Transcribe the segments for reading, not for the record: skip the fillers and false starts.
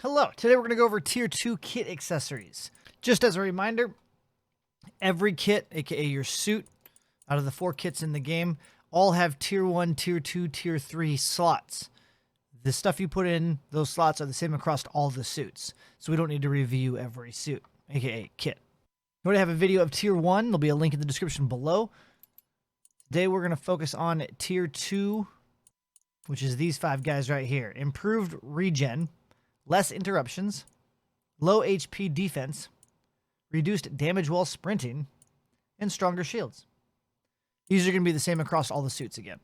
Hello, today we're going to go over Tier 2 kit accessories. Just as a reminder, every kit, aka your suit, out of the 4 kits in the game, all have Tier 1, Tier 2, Tier 3 slots. The stuff you put in those slots are the same across all the suits, so we don't need to review every suit, aka kit. We already have a video of Tier 1, there'll be a link in the description below. Today we're going to focus on Tier 2, which is these 5 guys right here. Improved Regen, less interruptions, low HP defense, reduced damage while sprinting, and stronger shields. These are going to be the same across all the suits again.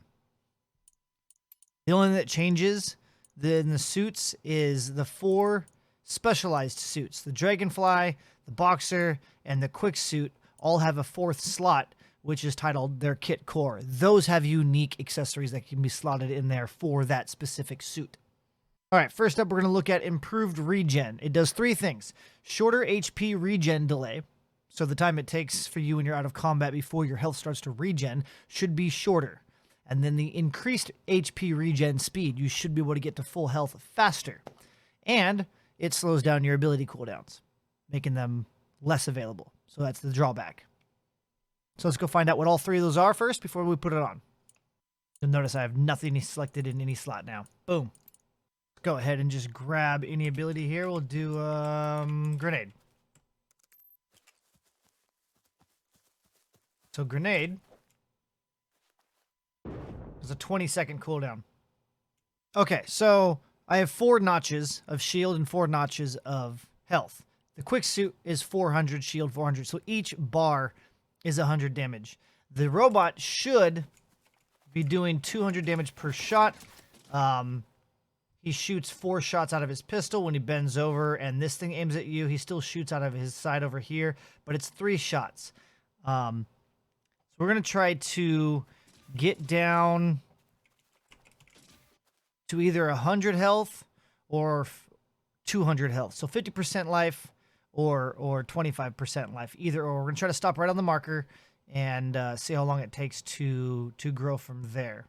The only thing that changes in the suits is the 4 specialized suits. The Dragonfly, the Boxer, and the Quick Suit all have a 4th slot, which is titled their Kit Core. Those have unique accessories that can be slotted in there for that specific suit. All right, first up, we're going to look at Improved Regen. It does 3 things. Shorter HP regen delay, so the time it takes for you when you're out of combat before your health starts to regen should be shorter. And then the increased HP regen speed, you should be able to get to full health faster. And it slows down your ability cooldowns, making them less available. So that's the drawback. So let's go find out what all 3 of those are first before we put it on. You'll notice I have nothing selected in any slot now. Boom. Go ahead and just grab any ability here. We'll do grenade. So grenade is a 20-second cooldown. Okay, so I have 4 notches of shield and 4 notches of health. The quick suit is 400 shield, 400. So each bar is 100 damage. The robot should be doing 200 damage per shot. He shoots 4 shots out of his pistol when he bends over, and this thing aims at you. He still shoots out of his side over here, but it's 3 shots. So we're going to try to get down to either 100 health or 200 health. So 50% life or 25% life. Either or. We're going to try to stop right on the marker and see how long it takes to grow from there.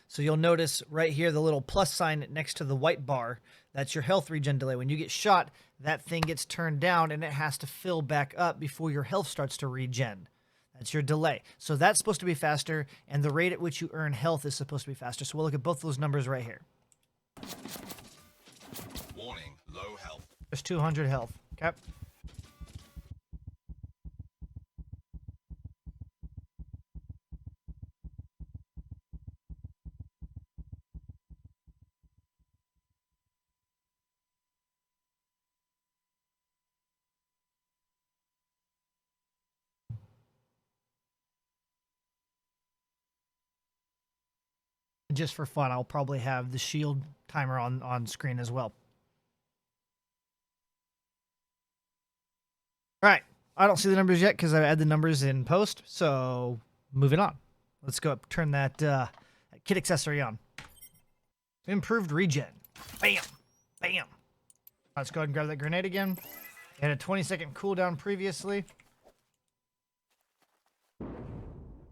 So you'll notice right here the little plus sign next to the white bar. That's your health regen delay. When you get shot, that thing gets turned down and it has to fill back up before your health starts to regen. That's your delay. So that's supposed to be faster, and the rate at which you earn health is supposed to be faster. So we'll look at both those numbers right here. Warning, low health. There's 200 health. Okay. Just for fun, I'll probably have the shield timer on screen as well. All right. I don't see the numbers yet because I add the numbers in post. So moving on. Let's go up, turn that kit accessory on. Improved regen. Bam. Bam. Let's go ahead and grab that grenade again. It had a 20-second cooldown previously.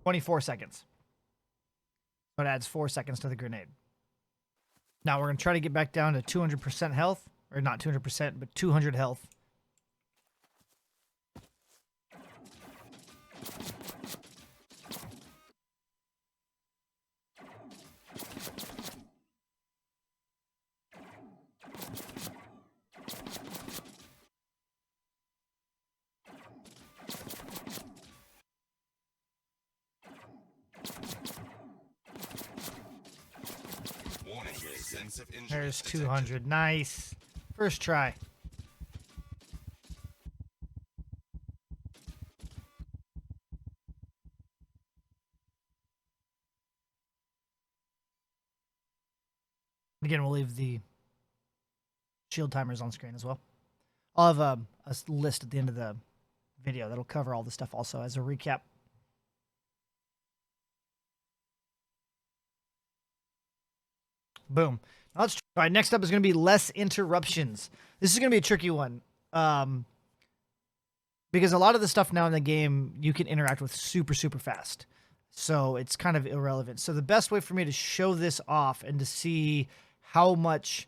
24 seconds. But it adds 4 seconds to the grenade. Now we're going to try to get back down to 200% health. Or not 200%, but 200 health. There's 200. Nice. First try. Again, we'll leave the shield timers on screen as well. I'll have a list at the end of the video that'll cover all the stuff also as a recap. Boom. Now let's try. Next up is going to be less interruptions. This is going to be a tricky one. Because a lot of the stuff now in the game you can interact with super, super fast. So it's kind of irrelevant. So the best way for me to show this off and to see how much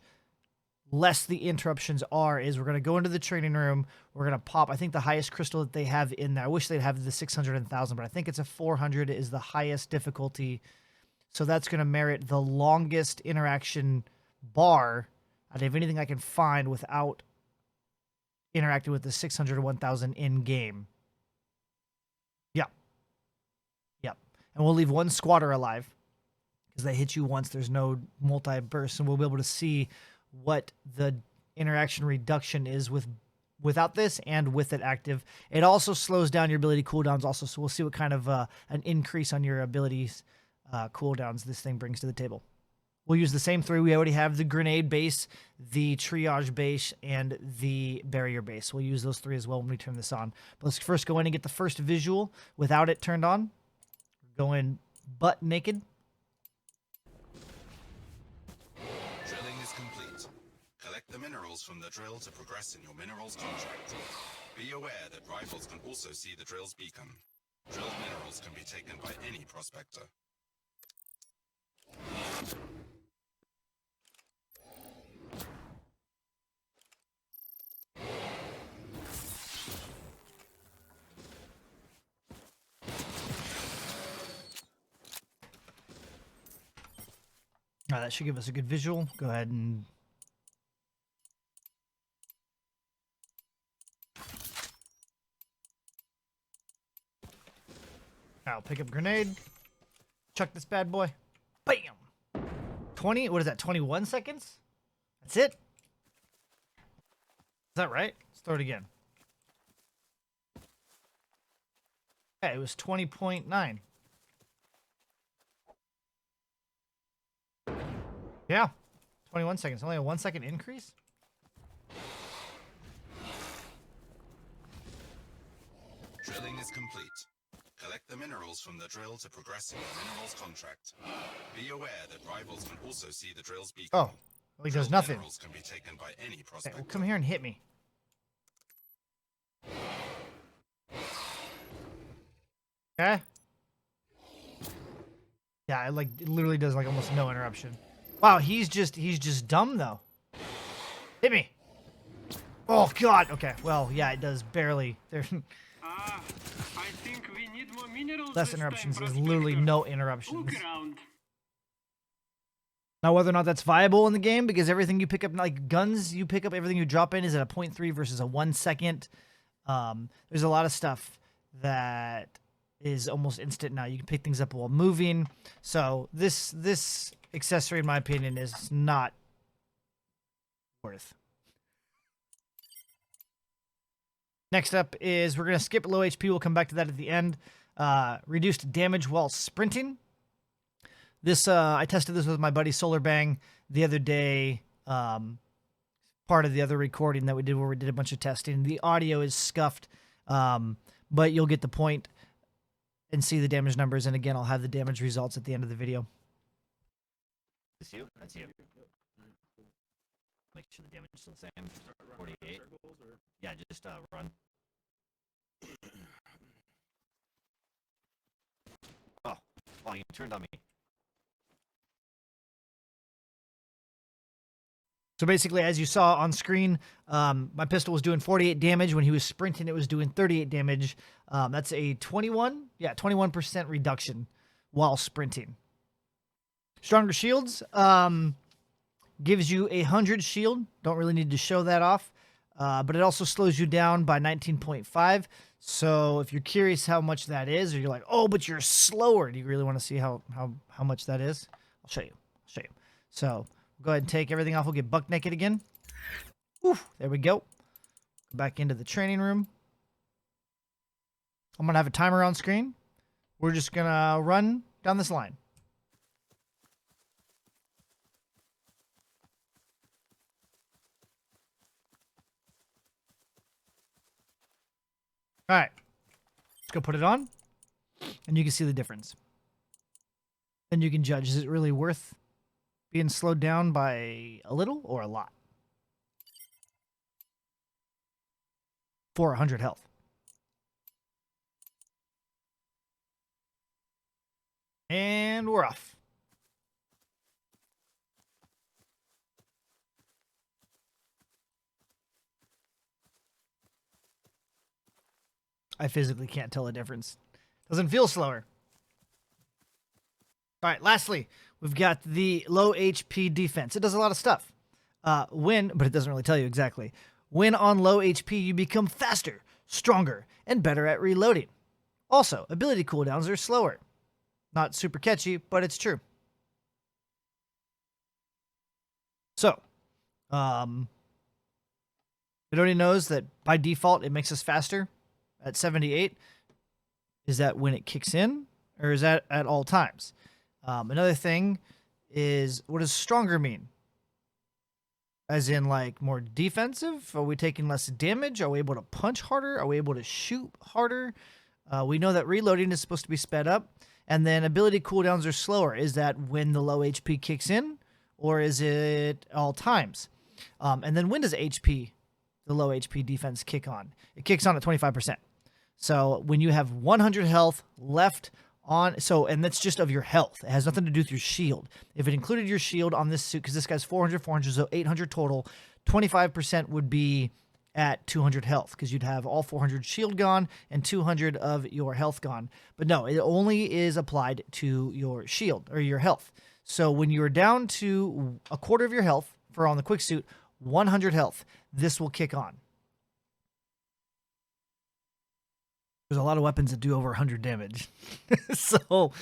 less the interruptions are, is we're going to go into the training room. We're going to pop, I think the highest crystal that they have in there. I wish they'd have the 600 and 1000, but I think it's a 400 is the highest difficulty. So that's going to merit the longest interaction bar out of anything I can find without interacting with the 600 or 1000 in game. Yep. Yep. And we'll leave one squatter alive because they hit you once. There's no multi-burst, and we'll be able to see what the interaction reduction is without this and with it active. It also slows down your ability cooldowns also, so we'll see what kind of an increase on your abilities cooldowns this thing brings to the table. We'll use the same three. We already have the grenade base, the triage base, and the barrier base. We'll use those three as well when we turn this on. But let's first go in and get the first visual without it turned on. Go in butt naked. Drilling is complete. Collect the minerals from the drill to progress in your minerals contract. Be aware that rivals can also see the drill's beacon. Drilled minerals can be taken by any prospector. All right, that should give us a good visual. Go ahead and I'll pick up grenade. Chuck this bad boy. Bam! 20, what is that, 21 seconds? That's it? Is that right? Let's throw it again. Okay, it was 20.9. Yeah, 21 seconds. Only a 1 second increase? Drilling is complete. Collect the minerals from the drill to progress in your minerals contract. Be aware that rivals can also see the drill's beacon. Oh, well, he does nothing. Minerals can be taken by any Okay, prospector. well, come here and hit me. Okay. Yeah, it literally does like almost no interruption. Wow, he's just dumb though. Hit me. Oh god. Okay. Well, yeah, it does barely. There. I think we need more minerals. Less this interruptions. time, There's literally Prospector. no interruptions. Look around. Now, whether or not that's viable in the game, because everything you pick up, like guns, you pick up everything you drop in is at a 0.3 versus a 1 second. There's a lot of stuff that is almost instant now. You can pick things up while moving. So this accessory, in my opinion, is not worth. Next up is we're going to skip low HP. We'll come back to that at the end. Reduced damage while sprinting. This I tested this with my buddy Solar Bang the other day. Part of the other recording that we did where we did a bunch of testing. The audio is scuffed, but you'll get the point and see the damage numbers. And again, I'll have the damage results at the end of the video. That's you. That's you. Make sure the damage is still the same. 48. Yeah, just run. Oh, you turned on me. So basically, as you saw on screen, my pistol was doing 48 damage. When he was sprinting, it was doing 38 damage. That's a 21% reduction while sprinting. Stronger shields gives you 100 shield. Don't really need to show that off. But it also slows you down by 19.5. So if you're curious how much that is, or you're like, oh, but you're slower, do you really want to see how much that is? I'll show you. So go ahead and take everything off. We'll get buck naked again. Oof, there we go. Go back into the training room. I'm going to have a timer on screen. We're just going to run down this line. All right. Let's go put it on. And you can see the difference. And you can judge, is it really worth being slowed down by a little or a lot? For 100 health. And we're off. I physically can't tell the difference. Doesn't feel slower. All right, lastly, we've got the low HP defense. It does a lot of stuff. But it doesn't really tell you exactly. When on low HP, you become faster, stronger, and better at reloading. Also, ability cooldowns are slower. Not super catchy, but it's true. So, it already knows that by default it makes us faster at 78. Is that when it kicks in, or is that at all times? Another thing is, what does stronger mean? As in, like, more defensive? Are we taking less damage? Are we able to punch harder? Are we able to shoot harder? We know that reloading is supposed to be sped up. And then ability cooldowns are slower. Is that when the low HP kicks in? Or is it all times? And then when does the low HP defense kick on? It kicks on at 25%. So when you have 100 health left on, and that's just of your health. It has nothing to do with your shield. If it included your shield on this suit, because this guy's 400, so 800 total, 25% would be at 200 health, because you'd have all 400 shield gone and 200 of your health gone. But no, it only is applied to your shield or your health. So when you're down to a quarter of your health for on the quick suit, 100 health, this will kick on. There's a lot of weapons that do over 100 damage. So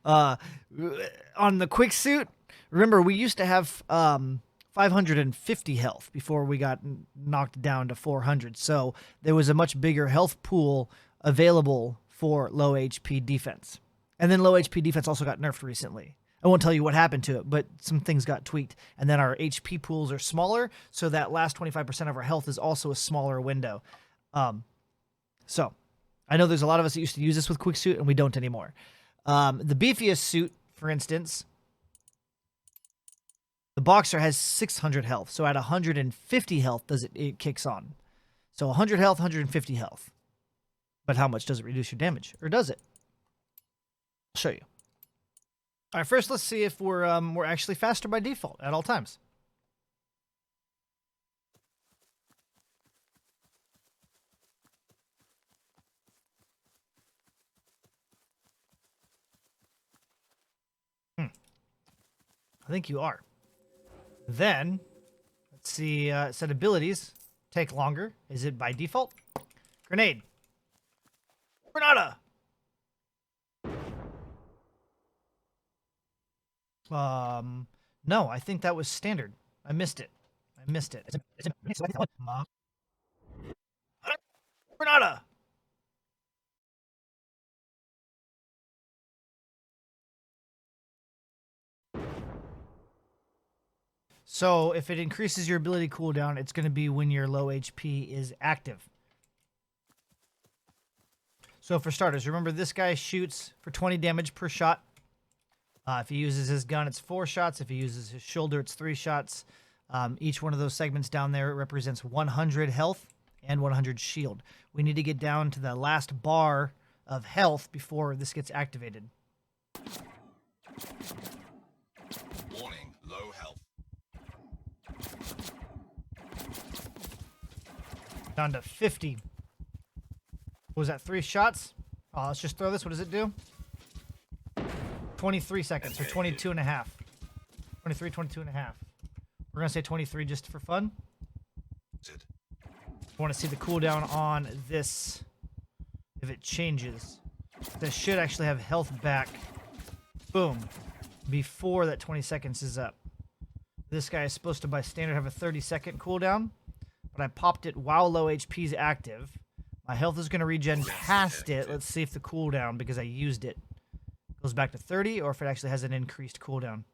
on the quick suit, remember we used to have 550 health before we got knocked down to 400. So there was a much bigger health pool available for low HP defense. And then low HP defense also got nerfed recently. I won't tell you what happened to it, but some things got tweaked. And then our HP pools are smaller, so that last 25% of our health is also a smaller window. So I know there's a lot of us that used to use this with quick suit, and we don't anymore. The beefiest suit, for instance, the boxer has 600 health. So at 150 health, it kicks on. So 100 health, 150 health. But how much does it reduce your damage? Or does it? I'll show you. All right, first let's see if we're actually faster by default at all times. I think you are. Then, let's see, set abilities. Take longer. Is it by default? Grenade. Granada! No, I think that was standard. I missed it. Granada! So if it increases your ability cooldown, it's going to be when your low HP is active. So for starters, remember this guy shoots for 20 damage per shot. If he uses his gun, it's 4 shots. If he uses his shoulder, it's 3 shots. Each one of those segments down there represents 100 health and 100 shield. We need to get down to the last bar of health before this gets activated. Warning, low health. Down to 50. What was that, 3 shots? Oh, let's just throw this. What does it do? 23 seconds, or 22 and a half. 23, 22 and a half. We're going to say 23 just for fun. I want to see the cooldown on this, if it changes. This should actually have health back. Boom. Before that 20 seconds is up. This guy is supposed to, by standard, have a 30-second cooldown. But I popped it while low HP is active. My health is going to regen past it. Let's see if the cooldown, because I used it, goes back to 30, or if it actually has an increased cooldown.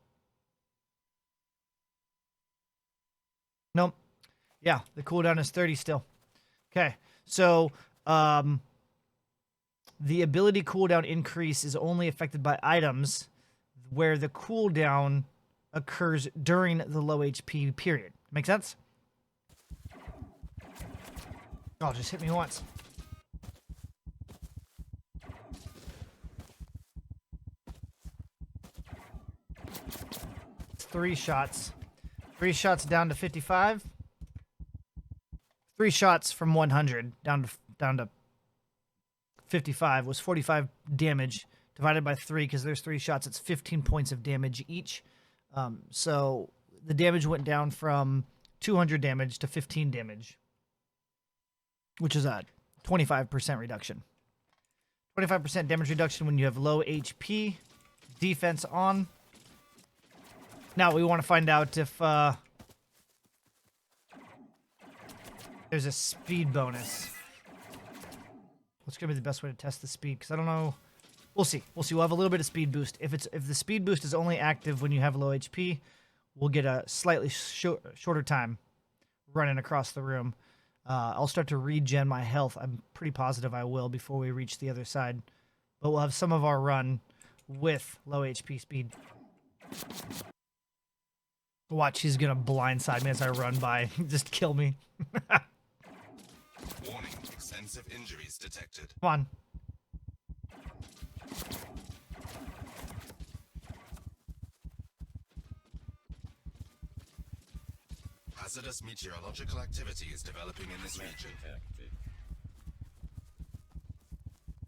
Nope. Yeah, the cooldown is 30 still. Okay, so the ability cooldown increase is only affected by items where the cooldown occurs during the low HP period. Make sense? Oh, just hit me once. It's 3 shots. 3 shots down to 55. 3 shots from 100 down to 55 was 45 damage divided by 3 because there's 3 shots. It's 15 points of damage each. So the damage went down from 200 damage to 15 damage, which is a 25% reduction. 25% damage reduction when you have low HP, defense on. Now we want to find out if there's a speed bonus. What's going to be the best way to test the speed? Because I don't know. We'll see. We'll see. We'll have a little bit of speed boost. If the speed boost is only active when you have low HP, we'll get a slightly shorter time running across the room. I'll start to regen my health. I'm pretty positive I will before we reach the other side. But we'll have some of our run with low HP speed. Watch, he's going to blindside me as I run by. Just kill me. Warning, extensive injuries detected. Come on. Hazardous meteorological activity is developing in this region.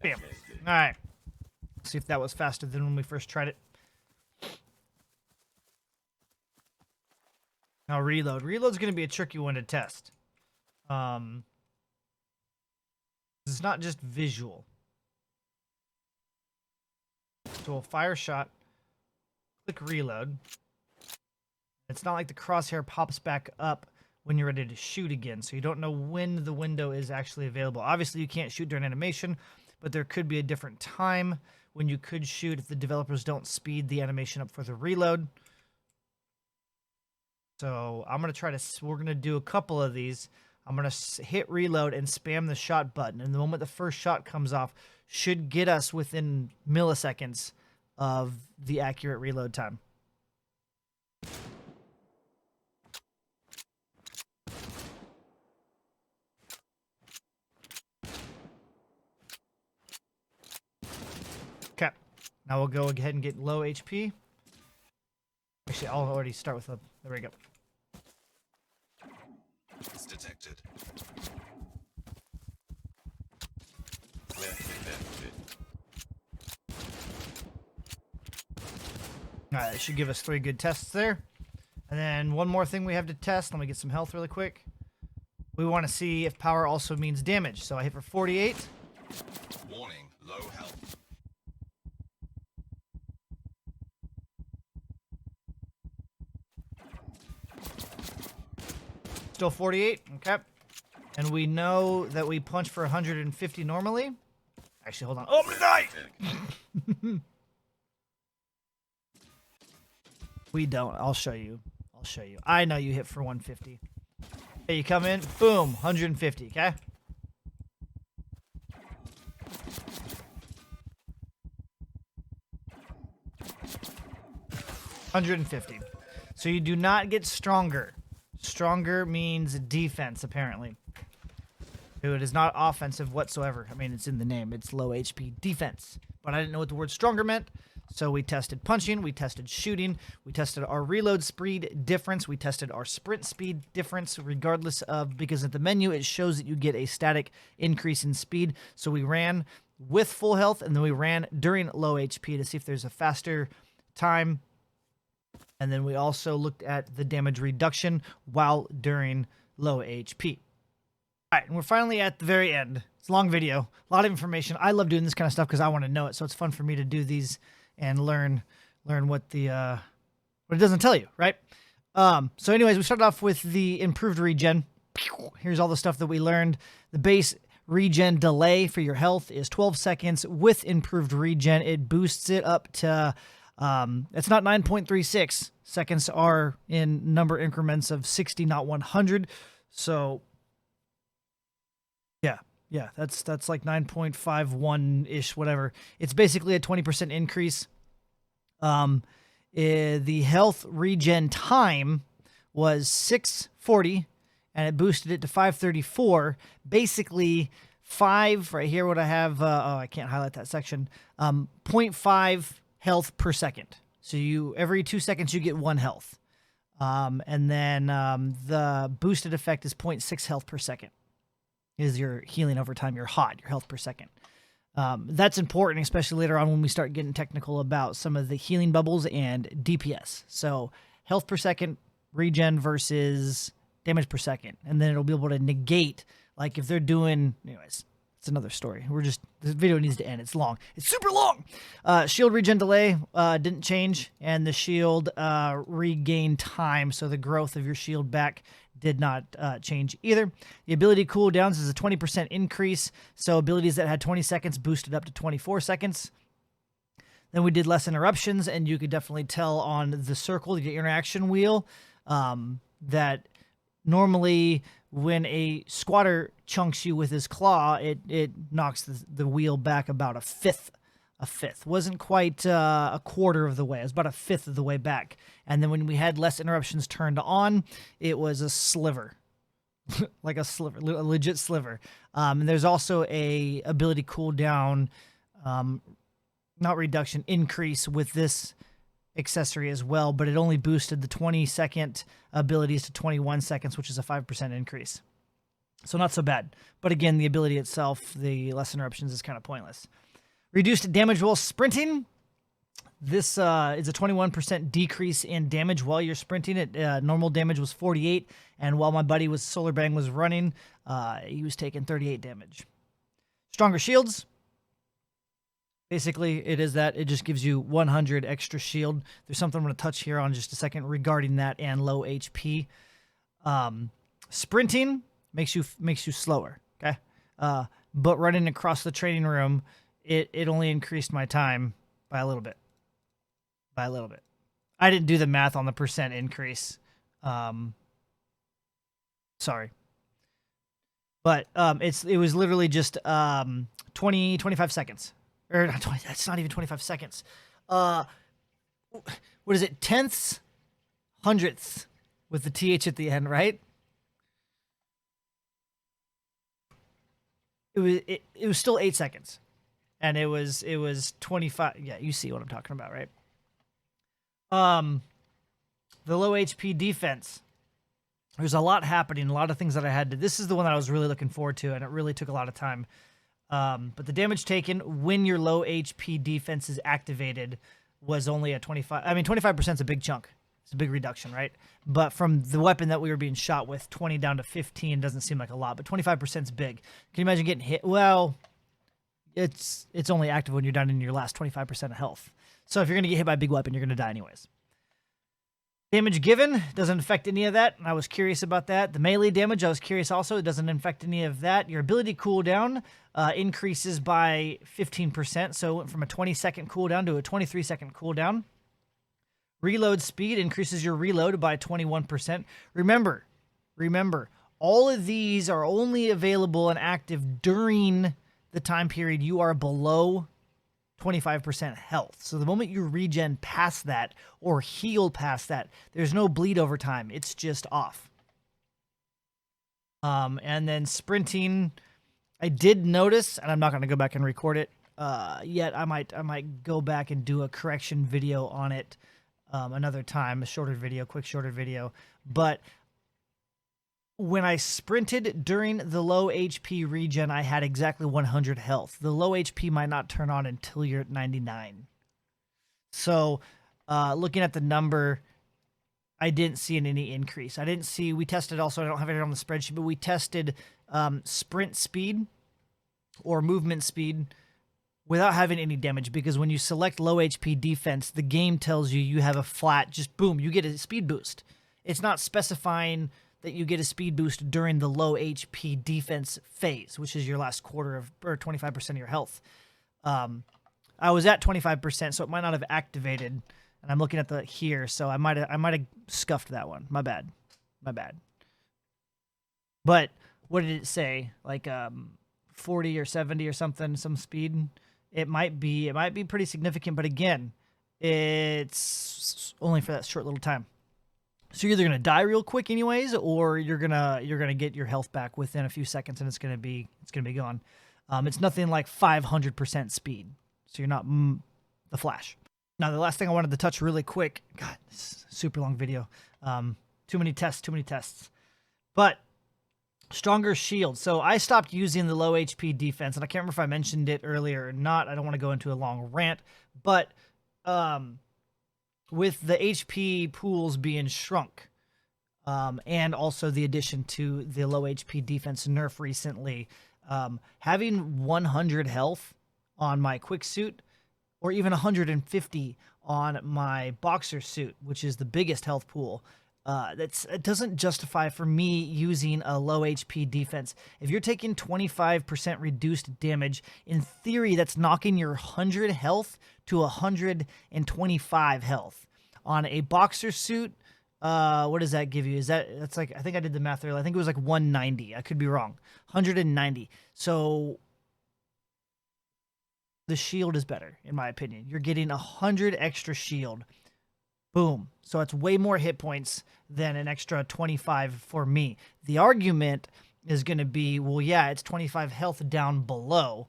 Bam. All right. See if that was faster than when we first tried it. Now reload. Reload's going to be a tricky one to test. It's not just visual. So we'll fire shot, click reload. It's not like the crosshair pops back up when you're ready to shoot again, so you don't know when the window is actually available. Obviously, you can't shoot during animation, but there could be a different time when you could shoot if the developers don't speed the animation up for the reload. So I'm going to try to, we're going to do a couple of these. I'm going to hit reload and spam the shot button. And the moment the first shot comes off, should get us within milliseconds of the accurate reload time. Okay. Now we'll go ahead and get low HP. Actually, I'll already start with a, there we go. It's detected. Alright, that should give us 3 good tests there. And then one more thing we have to test. Let me get some health really quick. We want to see if power also means damage. So I hit for 48. Warning, low health. Still 48. Okay. And we know that we punch for 150 normally. Actually, hold on. Oh, I'm gonna die! We don't. I'll show you. I'll show you. I know you hit for 150. Okay, you come in. Boom. 150. Okay? $150. So you do not get stronger. Stronger means defense, apparently. So it is not offensive whatsoever. I mean, it's in the name. It's low HP defense. But I didn't know what the word stronger meant. So we tested punching, we tested shooting, we tested our reload speed difference, we tested our sprint speed difference, regardless of, because at the menu it shows that you get a static increase in speed. So we ran with full health, and then we ran during low HP to see if there's a faster time. And then we also looked at the damage reduction while during low HP. All right, and we're finally at the very end. It's a long video, a lot of information. I love doing this kind of stuff because I want to know it, so it's fun for me to do these and learn what the what it doesn't tell you, right? So anyways, we started off with the improved regen. Here's all the stuff that we learned. The base regen delay for your health is 12 seconds. With improved regen, it boosts it up to it's not 9.36. Seconds are in number increments of 60, not 100. So yeah, that's like 9.51-ish, whatever. It's basically a 20% increase. The health regen time was 640, and it boosted it to 534. Basically, 5, right here, what I have, I can't highlight that section, 0.5 health per second. So every 2 seconds, you get 1 health. And then the boosted effect is 0.6 health per second. Is your healing over time, your HOT, your health per second. That's important, especially later on when we start getting technical about some of the healing bubbles and DPS. So health per second, regen versus damage per second. And then it'll be able to negate, like if they're doing, anyways, it's another story. This video needs to end. It's long. It's super long. Shield regen delay didn't change, and the shield regain time, so the growth of your shield back did not change either. The ability cooldowns is a 20% increase, so abilities that had 20 seconds boosted up to 24 seconds. Then we did less interruptions, and you could definitely tell on the circle, the interaction wheel, that normally when a squatter chunks you with his claw, it knocks the wheel back about a fifth. Wasn't quite a quarter of the way. It was about a fifth of the way back. And then when we had less interruptions turned on, it was a sliver. Like a sliver, a legit sliver. And there's also a ability cooldown, not reduction, increase with this accessory as well, but it only boosted the 20-second abilities to 21 seconds, which is a 5% increase. So not so bad. But again, the ability itself, the less interruptions, is kind of pointless. Reduced damage while sprinting. This is a 21% decrease in damage while you're sprinting. Normal damage was 48, and while my buddy Solar Bang was running, he was taking 38 damage. Stronger shields. Basically, it is that. It just gives you 100 extra shield. There's something I'm going to touch here on just a second regarding that and low HP. Sprinting makes you slower, okay? But running across the training room, it only increased my time by a little bit. I didn't do the math on the percent increase. Sorry. But it was literally just 25 seconds. Or not 20, that's not even 25 seconds. What is it? Tenths, hundredths with the TH at the end, right? It was still 8 seconds. And it was 25. Yeah, you see what I'm talking about, right? The low HP defense. There's a lot happening, a lot of things that I had to. This is the one that I was really looking forward to, and it really took a lot of time. But the damage taken when your low HP defense is activated was only a 25. I mean, 25% is a big chunk. It's a big reduction, right? But from the weapon that we were being shot with, 20 down to 15 doesn't seem like a lot, but 25% is big. Can you imagine getting hit? Well, it's only active when you're down in your last 25% of health. So if you're going to get hit by a big weapon, you're going to die anyways. Damage given doesn't affect any of that. I was curious about that. The melee damage, I was curious also. It doesn't affect any of that. Your ability cooldown increases by 15%. So it went from a 20-second cooldown to a 23-second cooldown. Reload speed increases your reload by 21%. Remember, all of these are only available and active during the time period you are below 25% health. So the moment you regen past that or heal past that, there's no bleed over time. It's just off. And then sprinting, I did notice, and I'm not going to go back and record it yet. I might go back and do a correction video on it another time, quick shorter video. But when I sprinted during the low HP regen, I had exactly 100 health. The low HP might not turn on until you're at 99. So looking at the number, I didn't see any increase. We tested also, I don't have it on the spreadsheet, but we tested sprint speed or movement speed without having any damage, because when you select low HP defense, the game tells you have a flat, just boom, you get a speed boost. It's not specifying that you get a speed boost during the low HP defense phase, which is your last quarter of, or 25% of your health. I was at 25%, so it might not have activated. And I'm looking at the here, so I might have scuffed that one. My bad. But what did it say? Like 40 or 70 or something, some speed. It might be pretty significant, but again, it's only for that short little time. So you're either gonna die real quick anyways, or you're gonna get your health back within a few seconds, and it's gonna be gone. It's nothing like 500% speed, so you're not the Flash. Now the last thing I wanted to touch really quick. God, this is a super long video. Too many tests. But Stronger shield. So I stopped using the low HP defense, and I can't remember if I mentioned it earlier or not. I don't want to go into a long rant, but with the HP pools being shrunk, and also the addition to the low HP defense nerf recently, having 100 health on my quick suit, or even 150 on my boxer suit, which is the biggest health pool, it doesn't justify for me using a low HP defense. If you're taking 25% reduced damage, in theory, that's knocking your 100 health to 125 health. On a boxer suit, what does that give you? That's like, I think I did the math earlier. I think it was like 190. I could be wrong. 190. So the shield is better, in my opinion. You're getting 100 extra shield. Boom. So it's way more hit points than an extra 25 for me. The argument is going to be, well, yeah, it's 25 health down below.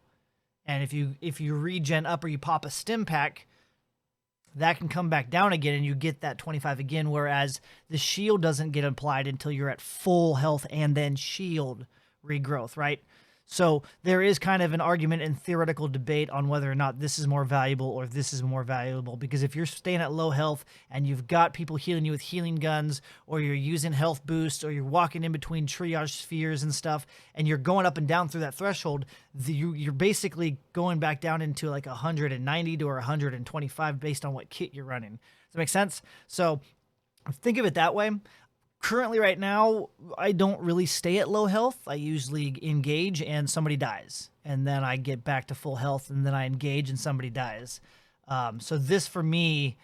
And if you regen up or you pop a stim pack, that can come back down again and you get that 25 again, whereas the shield doesn't get applied until you're at full health and then shield regrowth, right? So there is kind of an argument and theoretical debate on whether or not this is more valuable or this is more valuable, because if you're staying at low health and you've got people healing you with healing guns, or you're using health boosts, or you're walking in between triage spheres and stuff, and you're going up and down through that threshold, you're basically going back down into like 190 to 125 based on what kit you're running. Does that make sense? So think of it that way. Currently, right now, I don't really stay at low health. I usually engage and somebody dies. And then I get back to full health, and then I engage and somebody dies. So this, for me,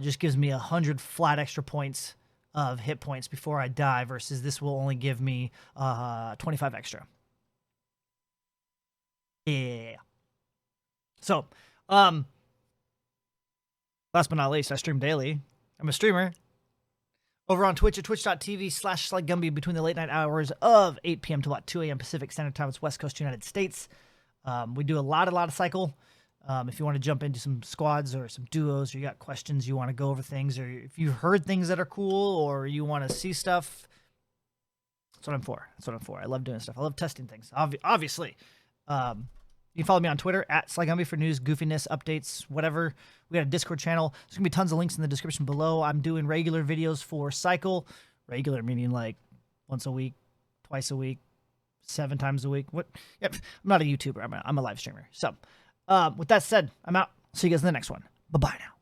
just gives me 100 flat extra points of hit points before I die, versus this will only give me 25 extra. Yeah. So, last but not least, I stream daily. I'm a streamer. Over on Twitch at twitch.tv/SlyGumbi between the late night hours of 8 p.m. to about 2 a.m. Pacific Standard Time. It's West Coast United States. We do a lot of cycle. If you want to jump into some squads or some duos, or you got questions, you want to go over things, or if you've heard things that are cool, or you want to see stuff, that's what I'm for. That's what I'm for. I love doing stuff. I love testing things, obviously. You can follow me on Twitter at SlyGumbi for news, goofiness, updates, whatever. We got a Discord channel. There's going to be tons of links in the description below. I'm doing regular videos for Cycle. Regular meaning like once a week, twice a week, 7 times a week. What? Yep. I'm not a YouTuber. I'm a live streamer. So with that said, I'm out. See you guys in the next one. Bye-bye now.